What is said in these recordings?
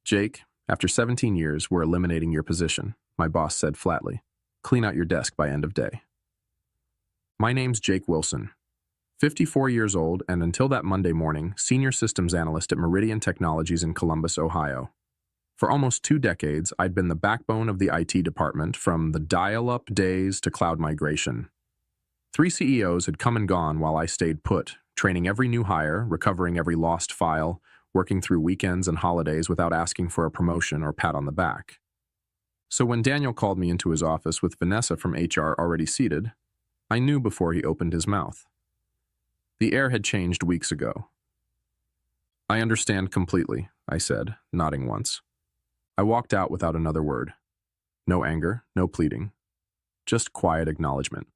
Jake, after 17 years, we're eliminating your position, my boss said flatly. Clean out your desk by end of day. My name's Jake Wilson, 54 years old, and until that Monday morning, senior systems analyst at Meridian Technologies in Columbus, Ohio. For almost 2 decades, I'd been the backbone of the IT department, from the dial-up days to cloud migration. 3 CEOs had come and gone while I stayed put, training every new hire, recovering every lost file, working through weekends and holidays without asking for a promotion or pat on the back. So when Daniel called me into his office with Vanessa from HR already seated, I knew before he opened his mouth. The air had changed weeks ago. I understand completely, I said, nodding once. I walked out without another word. No anger, no pleading. Just quiet acknowledgement.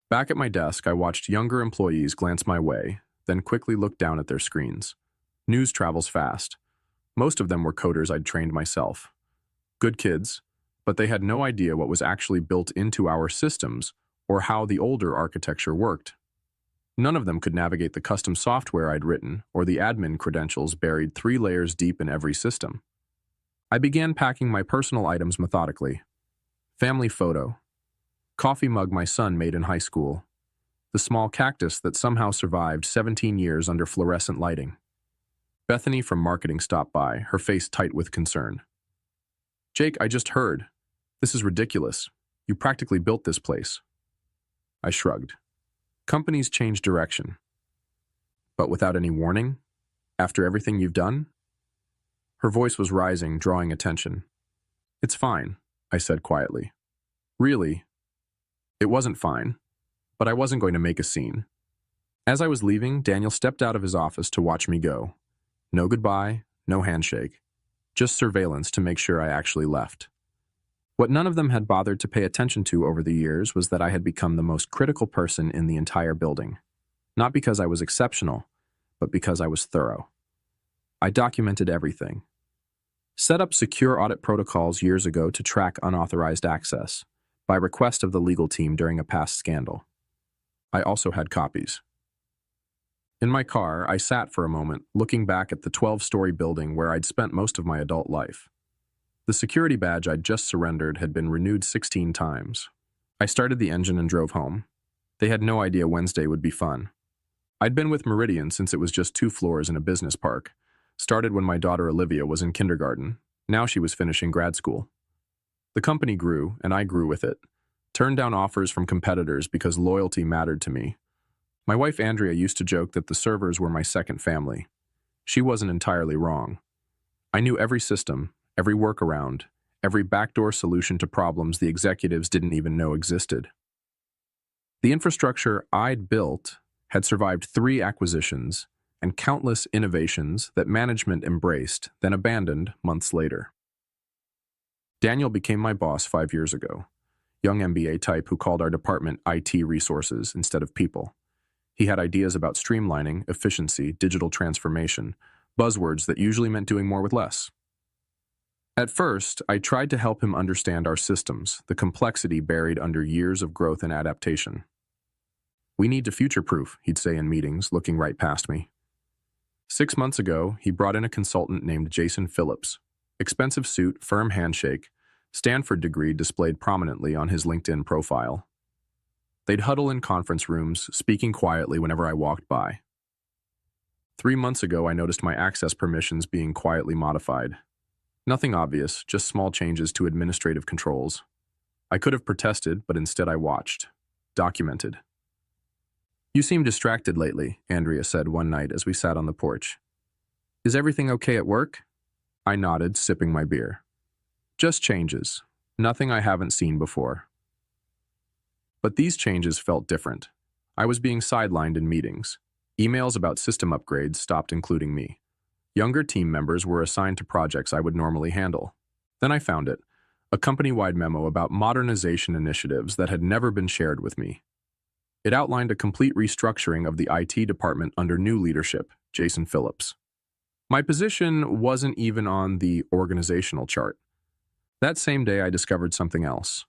Back at my desk, I watched younger employees glance my way, then quickly looked down at their screens. News travels fast. Most of them were coders I'd trained myself. Good kids, but they had no idea what was actually built into our systems or how the older architecture worked. None of them could navigate the custom software I'd written or the admin credentials buried 3 layers deep in every system. I began packing my personal items methodically. Family photo. Coffee mug my son made in high school. The small cactus that somehow survived 17 years under fluorescent lighting. Bethany from marketing stopped by, her face tight with concern. Jake, I just heard. This is ridiculous. You practically built this place. I shrugged. Companies change direction. But without any warning? After everything you've done? Her voice was rising, drawing attention. It's fine, I said quietly. Really? It wasn't fine, but I wasn't going to make a scene. As I was leaving, Daniel stepped out of his office to watch me go. No goodbye, no handshake. Just surveillance to make sure I actually left. What none of them had bothered to pay attention to over the years was that I had become the most critical person in the entire building. Not because I was exceptional, but because I was thorough. I documented everything. Set up secure audit protocols years ago to track unauthorized access, by request of the legal team during a past scandal. I also had copies. In my car, I sat for a moment, looking back at the 12-story building where I'd spent most of my adult life. The security badge I'd just surrendered had been renewed 16 times. I started the engine and drove home. They had no idea Wednesday would be fun. I'd been with Meridian since it was just 2 floors in a business park. Started when my daughter Olivia was in kindergarten. Now she was finishing grad school. The company grew, and I grew with it. Turned down offers from competitors because loyalty mattered to me. My wife Andrea used to joke that the servers were my second family. She wasn't entirely wrong. I knew every system, every workaround, every backdoor solution to problems the executives didn't even know existed. The infrastructure I'd built had survived 3 acquisitions and countless innovations that management embraced, then abandoned months later. Daniel became my boss 5 years ago, young MBA type who called our department IT resources instead of people. He had ideas about streamlining, efficiency, digital transformation, buzzwords that usually meant doing more with less. At first, I tried to help him understand our systems, the complexity buried under years of growth and adaptation. We need to future-proof, he'd say in meetings, looking right past me. 6 months ago, he brought in a consultant named Jason Phillips. Expensive suit, firm handshake, Stanford degree displayed prominently on his LinkedIn profile. They'd huddle in conference rooms, speaking quietly whenever I walked by. 3 months ago, I noticed my access permissions being quietly modified. Nothing obvious, just small changes to administrative controls. I could have protested, but instead I watched. Documented. You seem distracted lately, Andrea said one night as we sat on the porch. Is everything okay at work? I nodded, sipping my beer. Just changes. Nothing I haven't seen before. But these changes felt different. I was being sidelined in meetings. Emails about system upgrades stopped including me. Younger team members were assigned to projects I would normally handle. Then I found it, a company-wide memo about modernization initiatives that had never been shared with me. It outlined a complete restructuring of the IT department under new leadership, Jason Phillips. My position wasn't even on the organizational chart. That same day, I discovered something else.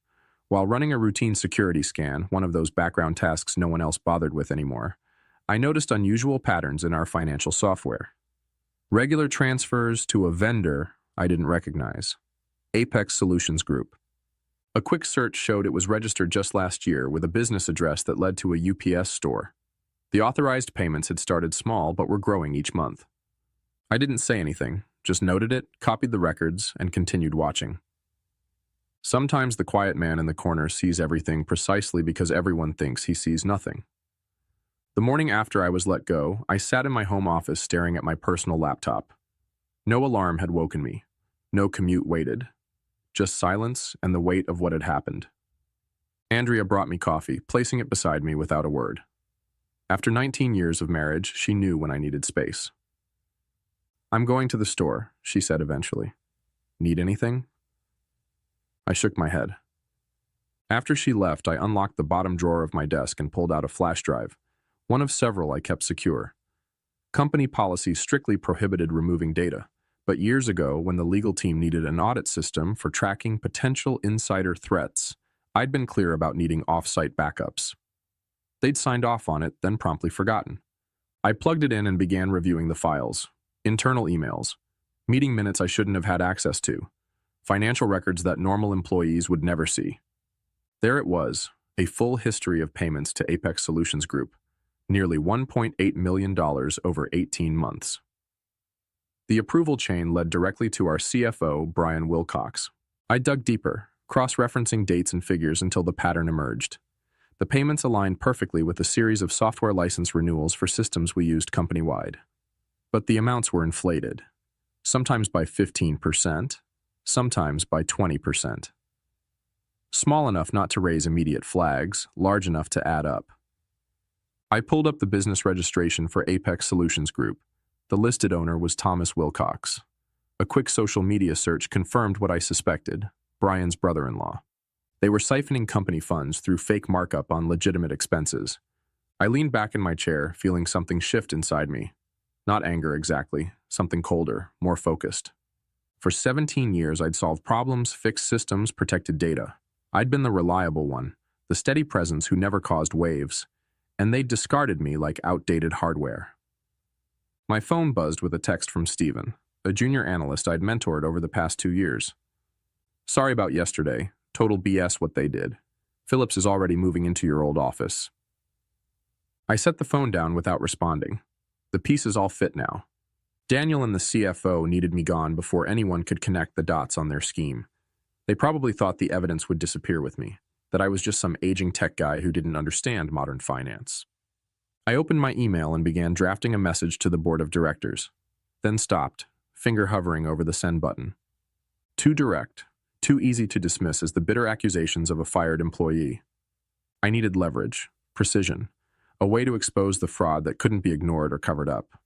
While running a routine security scan, one of those background tasks no one else bothered with anymore, I noticed unusual patterns in our financial software. Regular transfers to a vendor I didn't recognize. Apex Solutions Group. A quick search showed it was registered just last year with a business address that led to a UPS store. The authorized payments had started small but were growing each month. I didn't say anything, just noted it, copied the records, and continued watching. Sometimes the quiet man in the corner sees everything precisely because everyone thinks he sees nothing. The morning after I was let go, I sat in my home office staring at my personal laptop. No alarm had woken me. No commute waited. Just silence and the weight of what had happened. Andrea brought me coffee, placing it beside me without a word. After 19 years of marriage, she knew when I needed space. "I'm going to the store," she said eventually. "Need anything?" I shook my head. After she left, I unlocked the bottom drawer of my desk and pulled out a flash drive, one of several I kept secure. Company policy strictly prohibited removing data, but years ago, when the legal team needed an audit system for tracking potential insider threats, I'd been clear about needing off-site backups. They'd signed off on it, then promptly forgotten. I plugged it in and began reviewing the files. Internal emails, meeting minutes I shouldn't have had access to, financial records that normal employees would never see. There it was, a full history of payments to Apex Solutions Group, nearly $1.8 million over 18 months. The approval chain led directly to our CFO, Brian Wilcox. I dug deeper, cross-referencing dates and figures until the pattern emerged. The payments aligned perfectly with a series of software license renewals for systems we used company-wide. But the amounts were inflated, sometimes by 15%, sometimes by 20%. Small enough not to raise immediate flags, large enough to add up. I pulled up the business registration for Apex Solutions Group. The listed owner was Thomas Wilcox. A quick social media search confirmed what I suspected: Brian's brother-in-law. They were siphoning company funds through fake markup on legitimate expenses. I leaned back in my chair, feeling something shift inside me. Not anger exactly, something colder, more focused. For 17 years, I'd solved problems, fixed systems, protected data. I'd been the reliable one, the steady presence who never caused waves, and they'd discarded me like outdated hardware. My phone buzzed with a text from Steven, a junior analyst I'd mentored over the past 2 years. "Sorry about yesterday. Total BS what they did. Phillips is already moving into your old office." I set the phone down without responding. The pieces all fit now. Daniel and the CFO needed me gone before anyone could connect the dots on their scheme. They probably thought the evidence would disappear with me, that I was just some aging tech guy who didn't understand modern finance. I opened my email and began drafting a message to the board of directors, then stopped, finger hovering over the send button. Too direct, too easy to dismiss as the bitter accusations of a fired employee. I needed leverage, precision, a way to expose the fraud that couldn't be ignored or covered up.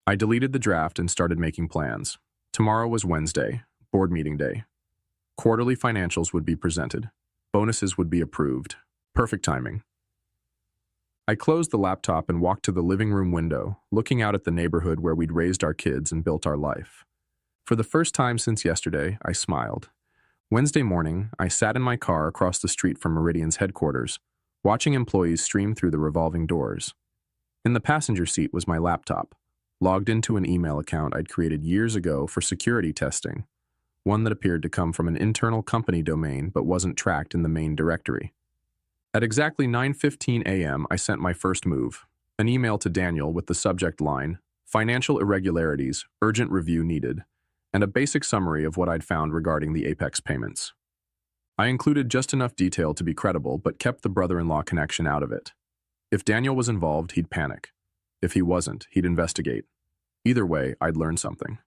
I deleted the draft and started making plans. Tomorrow was Wednesday, board meeting day. Quarterly financials would be presented. Bonuses would be approved. Perfect timing. I closed the laptop and walked to the living room window, looking out at the neighborhood where we'd raised our kids and built our life. For the first time since yesterday, I smiled. Wednesday morning, I sat in my car across the street from Meridian's headquarters, watching employees stream through the revolving doors. In the passenger seat was my laptop, logged into an email account I'd created years ago for security testing, one that appeared to come from an internal company domain but wasn't tracked in the main directory. At exactly 9:15 a.m., I sent my first move, an email to Daniel with the subject line, "Financial irregularities, urgent review needed," and a basic summary of what I'd found regarding the Apex payments. I included just enough detail to be credible, but kept the brother-in-law connection out of it. If Daniel was involved, he'd panic. If he wasn't, he'd investigate. Either way, I'd learn something.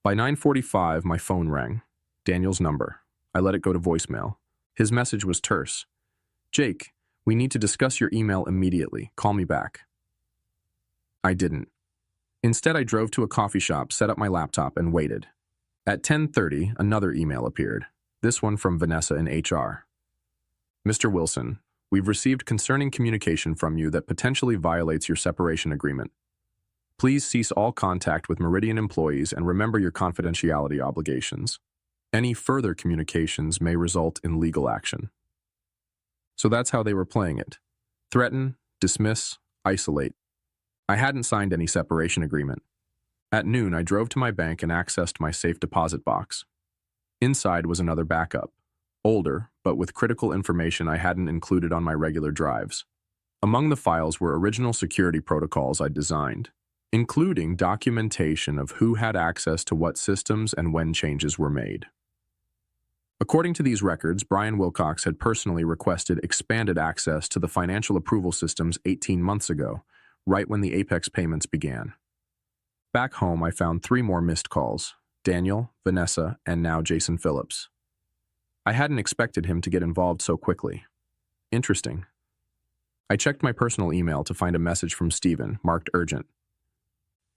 By 9:45, my phone rang. Daniel's number. I let it go to voicemail. His message was terse. "Jake, we need to discuss your email immediately. Call me back." I didn't. Instead, I drove to a coffee shop, set up my laptop, and waited. At 10:30, another email appeared, this one from Vanessa in HR. "Mr. Wilson, we've received concerning communication from you that potentially violates your separation agreement. Please cease all contact with Meridian employees and remember your confidentiality obligations. Any further communications may result in legal action." So that's how they were playing it. Threaten, dismiss, isolate. I hadn't signed any separation agreement. At noon, I drove to my bank and accessed my safe deposit box. Inside was another backup, older, but with critical information I hadn't included on my regular drives. Among the files were original security protocols I'd designed, including documentation of who had access to what systems and when changes were made. According to these records, Brian Wilcox had personally requested expanded access to the financial approval systems 18 months ago, right when the Apex payments began. Back home, I found 3 more missed calls: Daniel, Vanessa, and now Jason Phillips. I hadn't expected him to get involved so quickly. Interesting. I checked my personal email to find a message from Steven, marked urgent.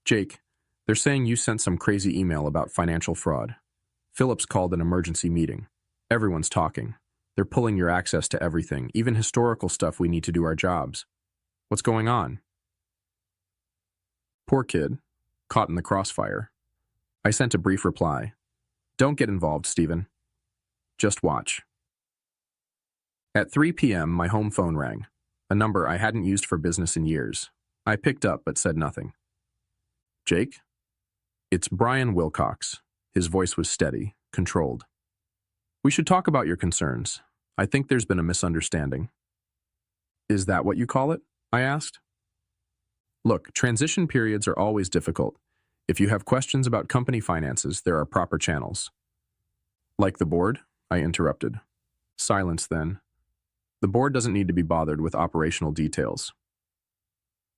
Jake, they're saying you sent some crazy email about financial fraud. Phillips called an emergency meeting. Everyone's talking. They're pulling your access to everything, even historical stuff we need to do our jobs. What's going on? Poor kid, caught in the crossfire. I sent a brief reply. Don't get involved, Steven. Just watch. At 3 p.m., my home phone rang, a number I hadn't used for business in years. I picked up but said nothing. Jake? It's Brian Wilcox. His voice was steady, controlled. We should talk about your concerns. I think there's been a misunderstanding. Is that what you call it? I asked. Look, transition periods are always difficult. If you have questions about company finances, there are proper channels. Like the board? I interrupted. Silence then. The board doesn't need to be bothered with operational details.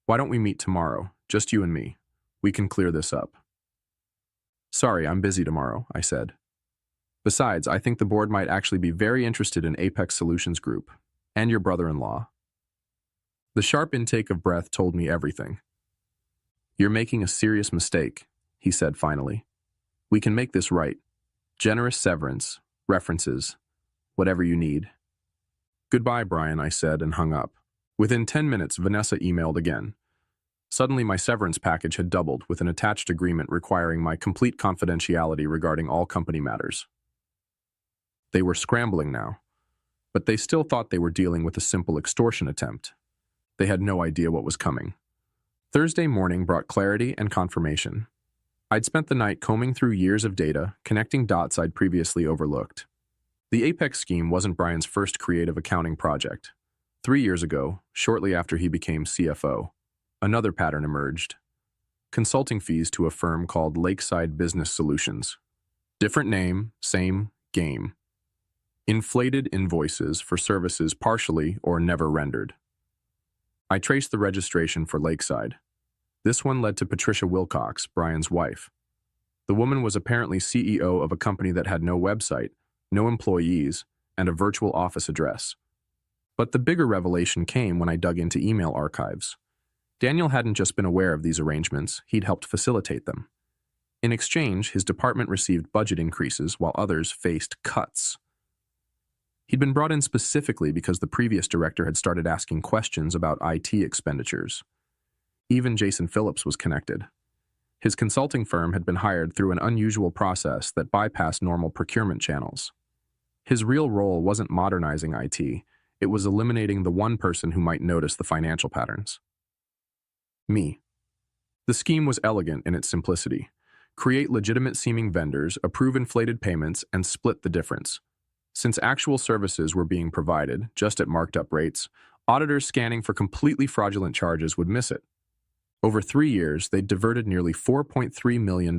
Why don't we meet tomorrow, just you and me? We can clear this up. Sorry, I'm busy tomorrow, I said. Besides, I think the board might actually be very interested in Apex Solutions Group, and your brother-in-law. The sharp intake of breath told me everything. You're making a serious mistake, he said finally. We can make this right. Generous severance, references, whatever you need. Goodbye, Brian, I said and hung up. Within 10 minutes, Vanessa emailed again. Suddenly, my severance package had doubled with an attached agreement requiring my complete confidentiality regarding all company matters. They were scrambling now, but they still thought they were dealing with a simple extortion attempt. They had no idea what was coming. Thursday morning brought clarity and confirmation. I'd spent the night combing through years of data, connecting dots I'd previously overlooked. The Apex scheme wasn't Brian's first creative accounting project. 3 years ago, shortly after he became CFO, another pattern emerged. Consulting fees to a firm called Lakeside Business Solutions. Different name, same game. Inflated invoices for services partially or never rendered. I traced the registration for Lakeside. This one led to Patricia Wilcox, Brian's wife. The woman was apparently CEO of a company that had no website, no employees, and a virtual office address. But the bigger revelation came when I dug into email archives. Daniel hadn't just been aware of these arrangements, he'd helped facilitate them. In exchange, his department received budget increases while others faced cuts. He'd been brought in specifically because the previous director had started asking questions about IT expenditures. Even Jason Phillips was connected. His consulting firm had been hired through an unusual process that bypassed normal procurement channels. His real role wasn't modernizing IT, it was eliminating the one person who might notice the financial patterns. Me. The scheme was elegant in its simplicity. Create legitimate-seeming vendors, approve inflated payments, and split the difference. Since actual services were being provided, just at marked-up rates, auditors scanning for completely fraudulent charges would miss it. Over 3 years, they'd diverted nearly $4.3 million.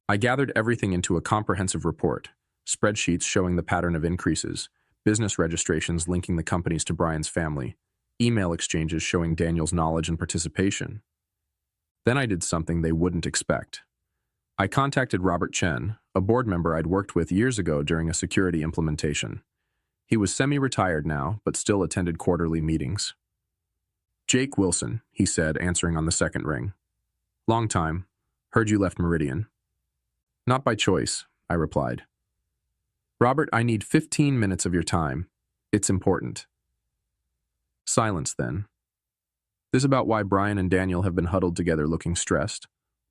I gathered everything into a comprehensive report, spreadsheets showing the pattern of increases, business registrations linking the companies to Brian's family, email exchanges showing Daniel's knowledge and participation. Then I did something they wouldn't expect. I contacted Robert Chen, a board member I'd worked with years ago during a security implementation. He was semi-retired now, but still attended quarterly meetings. Jake Wilson, he said, answering on the second ring. Long time. Heard you left Meridian. Not by choice, I replied. Robert, I need 15 minutes of your time. It's important. Silence then. This about why Brian and Daniel have been huddled together looking stressed.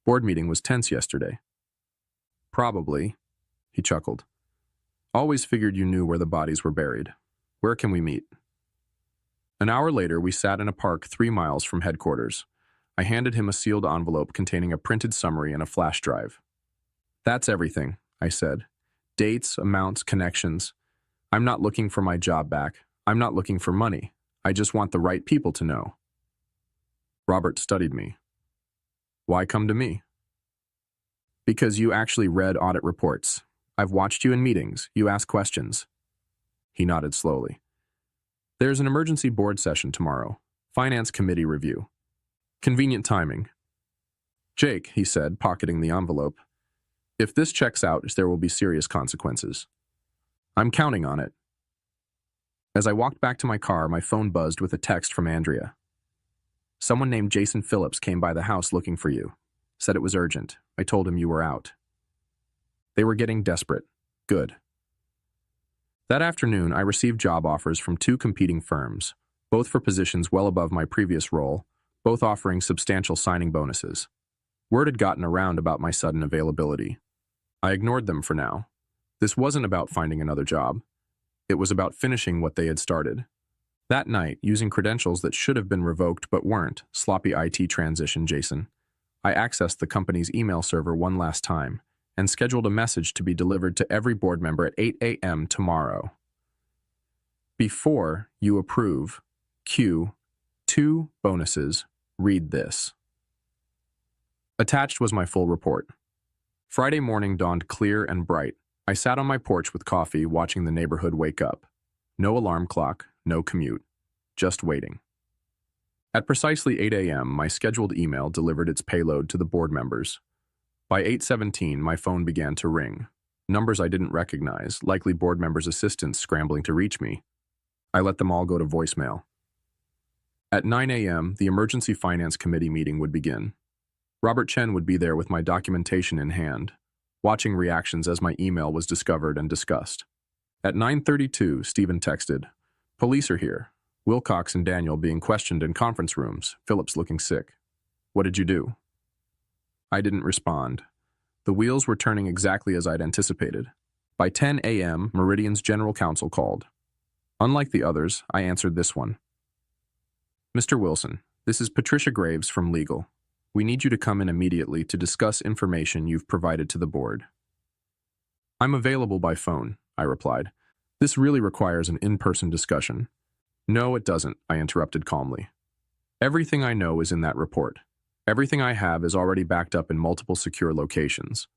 Board meeting was tense yesterday. Probably, he chuckled. Always figured you knew where the bodies were buried. Where can we meet? An hour later, we sat in a park 3 miles from headquarters. I handed him a sealed envelope containing a printed summary and a flash drive. "That's everything," I said. "Dates, amounts, connections. I'm not looking for my job back. I'm not looking for money. I just want the right people to know." Robert studied me. "Why come to me?" "Because you actually read audit reports. I've watched you in meetings. You ask questions." He nodded slowly. "There's an emergency board session tomorrow. Finance committee review. Convenient timing." "Jake," he said, pocketing the envelope, "if this checks out, there will be serious consequences." "I'm counting on it." As I walked back to my car, my phone buzzed with a text from Andrea. "Someone named Jason Phillips came by the house looking for you. Said it was urgent. I told him you were out." They were getting desperate. Good. That afternoon, I received job offers from 2 competing firms, both for positions well above my previous role, both offering substantial signing bonuses. Word had gotten around about my sudden availability. I ignored them for now. This wasn't about finding another job. It was about finishing what they had started. That night, using credentials that should have been revoked but weren't, sloppy IT transition, Jason, I accessed the company's email server one last time and scheduled a message to be delivered to every board member at 8 a.m. tomorrow. "Before you approve Q2 bonuses, read this." Attached was my full report. Friday morning dawned clear and bright. I sat on my porch with coffee, watching the neighborhood wake up. No alarm clock, no commute. Just waiting. At precisely 8 a.m., my scheduled email delivered its payload to the board members. By 8:17, my phone began to ring. Numbers I didn't recognize, likely board members' assistants scrambling to reach me. I let them all go to voicemail. At 9 a.m., the Emergency Finance Committee meeting would begin. Robert Chen would be there with my documentation in hand, watching reactions as my email was discovered and discussed. At 9:32, Stephen texted, "Police are here. Wilcox and Daniel being questioned in conference rooms, Phillips looking sick. What did you do?" I didn't respond. The wheels were turning exactly as I'd anticipated. By 10 a.m., Meridian's general counsel called. Unlike the others, I answered this one. "Mr. Wilson, this is Patricia Graves from Legal. We need you to come in immediately to discuss information you've provided to the board." "I'm available by phone," I replied. "This really requires an in-person discussion." "No, it doesn't," I interrupted calmly. "Everything I know is in that report. Everything I have is already backed up in multiple secure locations.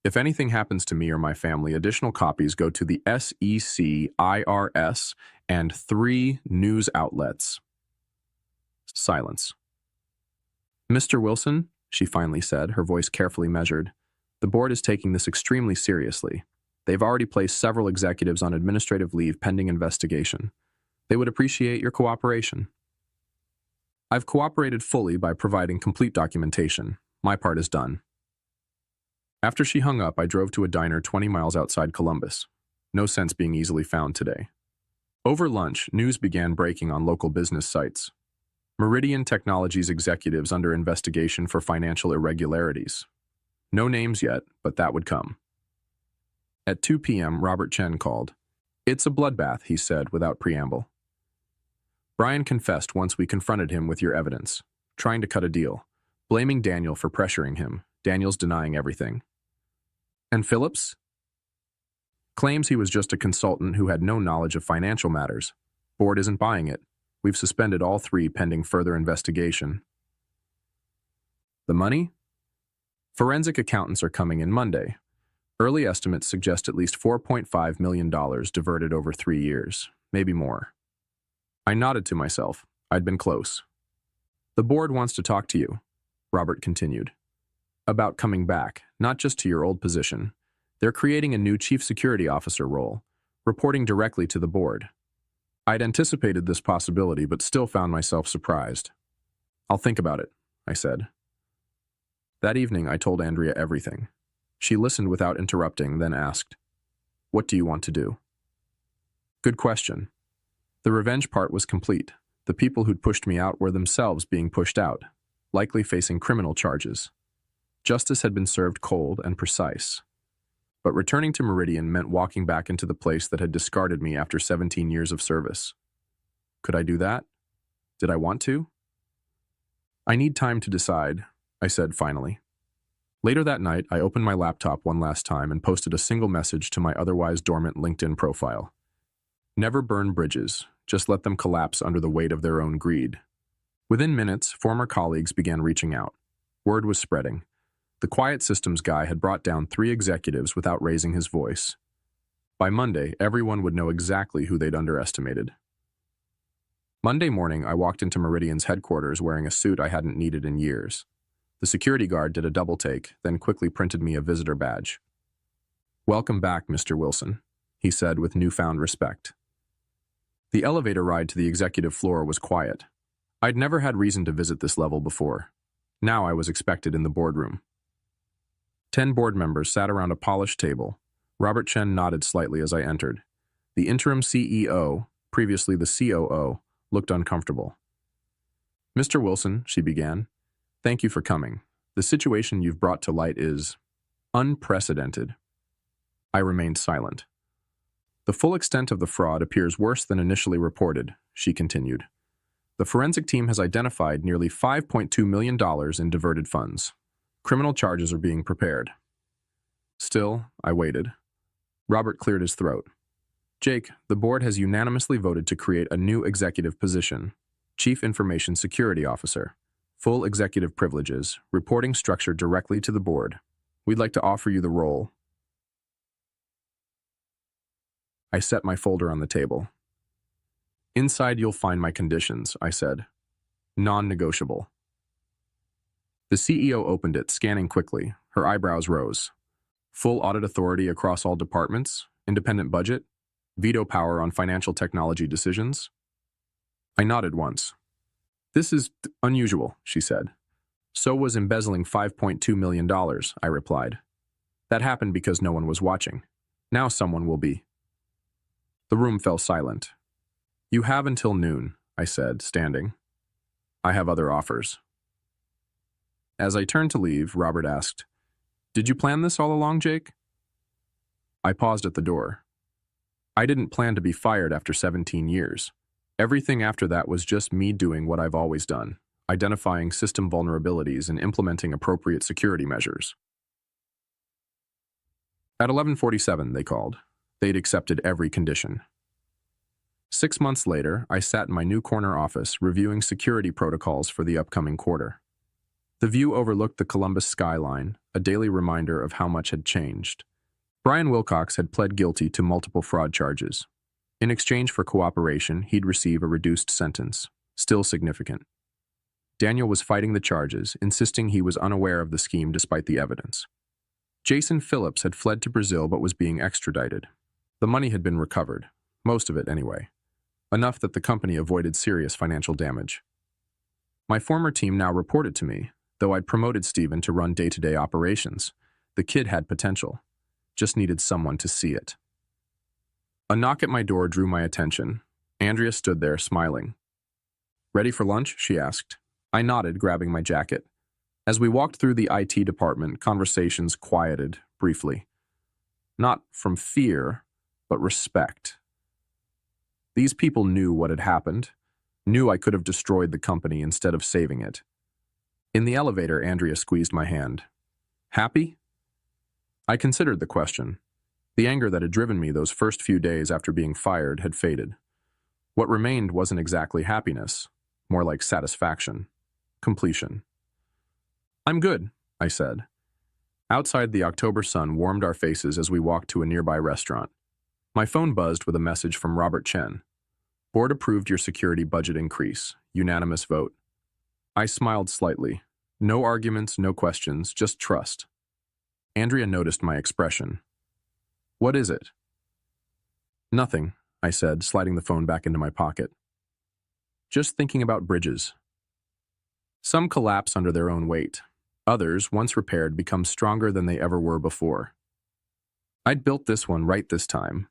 If anything happens to me or my family, additional copies go to the SEC, IRS, and 3 news outlets." Silence. "Mr. Wilson," she finally said, her voice carefully measured, "the board is taking this extremely seriously. They've already placed several executives on administrative leave pending investigation. They would appreciate your cooperation." "I've cooperated fully by providing complete documentation. My part is done." After she hung up, I drove to a diner 20 miles outside Columbus. No sense being easily found today. Over lunch, news began breaking on local business sites. Meridian Technologies executives under investigation for financial irregularities. No names yet, but that would come. At 2 p.m., Robert Chen called. "It's a bloodbath," he said without preamble. "Brian confessed once we confronted him with your evidence, trying to cut a deal, blaming Daniel for pressuring him. Daniel's denying everything." "And Phillips?" "Claims he was just a consultant who had no knowledge of financial matters. Board isn't buying it. We've suspended all 3 pending further investigation." "The money?" "Forensic accountants are coming in Monday. Early estimates suggest at least $4.5 million diverted over 3 years, maybe more." I nodded to myself. I'd been close. "The board wants to talk to you," Robert continued. "About coming back, not just to your old position. They're creating a new chief security officer role, reporting directly to the board." I'd anticipated this possibility, but still found myself surprised. "I'll think about it," I said. That evening, I told Andrea everything. She listened without interrupting, then asked, "What do you want to do?" Good question. The revenge part was complete. The people who'd pushed me out were themselves being pushed out, likely facing criminal charges. Justice had been served cold and precise. But returning to Meridian meant walking back into the place that had discarded me after 17 years of service. Could I do that? Did I want to? I need time to decide, I said finally. Later that night, I opened my laptop one last time and posted a single message to my otherwise dormant LinkedIn profile. Never burn bridges, just let them collapse under the weight of their own greed. Within minutes, former colleagues began reaching out. Word was spreading. The quiet systems guy had brought down 3 executives without raising his voice. By Monday, everyone would know exactly who they'd underestimated. Monday morning, I walked into Meridian's headquarters wearing a suit I hadn't needed in years. The security guard did a double take, then quickly printed me a visitor badge. "Welcome back, Mr. Wilson," he said with newfound respect. The elevator ride to the executive floor was quiet. I'd never had reason to visit this level before. Now I was expected in the boardroom. 10 board members sat around a polished table. Robert Chen nodded slightly as I entered. The interim CEO, previously the COO, looked uncomfortable. "Mr. Wilson," she began, "thank you for coming. The situation you've brought to light is unprecedented." I remained silent. "The full extent of the fraud appears worse than initially reported," she continued. "The forensic team has identified nearly $5.2 million in diverted funds. Criminal charges are being prepared." Still, I waited. Robert cleared his throat. "Jake, the board has unanimously voted to create a new executive position, Chief Information Security Officer. Full executive privileges, reporting structure directly to the board. We'd like to offer you the role." I set my folder on the table. "Inside you'll find my conditions," I said. "Non-negotiable." The CEO opened it, scanning quickly. Her eyebrows rose. "Full audit authority across all departments, independent budget, veto power on financial technology decisions." I nodded once. "This is unusual," she said. "So was embezzling $5.2 million, I replied. "That happened because no one was watching. Now someone will be." The room fell silent. "You have until noon," I said, standing. "I have other offers." As I turned to leave, Robert asked, "Did you plan this all along, Jake?" I paused at the door. I didn't plan to be fired after 17 years. Everything after that was just me doing what I've always done, identifying system vulnerabilities and implementing appropriate security measures. At 11:47, they called. They'd accepted every condition. 6 months later, I sat in my new corner office reviewing security protocols for the upcoming quarter. The view overlooked the Columbus skyline, a daily reminder of how much had changed. Brian Wilcox had pled guilty to multiple fraud charges. In exchange for cooperation, he'd receive a reduced sentence, still significant. Daniel was fighting the charges, insisting he was unaware of the scheme despite the evidence. Jason Phillips had fled to Brazil but was being extradited. The money had been recovered, most of it anyway, enough that the company avoided serious financial damage. My former team now reported to me, though I'd promoted Steven to run day-to-day operations. The kid had potential, just needed someone to see it. A knock at my door drew my attention. Andrea stood there, smiling. "Ready for lunch?" she asked. I nodded, grabbing my jacket. As we walked through the IT department, conversations quieted briefly. Not from fear, but respect. These people knew what had happened, knew I could have destroyed the company instead of saving it. In the elevator, Andrea squeezed my hand. "Happy?" I considered the question. The anger that had driven me those first few days after being fired had faded. What remained wasn't exactly happiness, more like satisfaction, completion. "I'm good," I said. Outside, the October sun warmed our faces as we walked to a nearby restaurant. My phone buzzed with a message from Robert Chen. "Board approved your security budget increase. Unanimous vote." I smiled slightly. No arguments, no questions, just trust. Andrea noticed my expression. "What is it?" "Nothing," I said, sliding the phone back into my pocket. "Just thinking about bridges. Some collapse under their own weight. Others, once repaired, become stronger than they ever were before. I'd built this one right this time,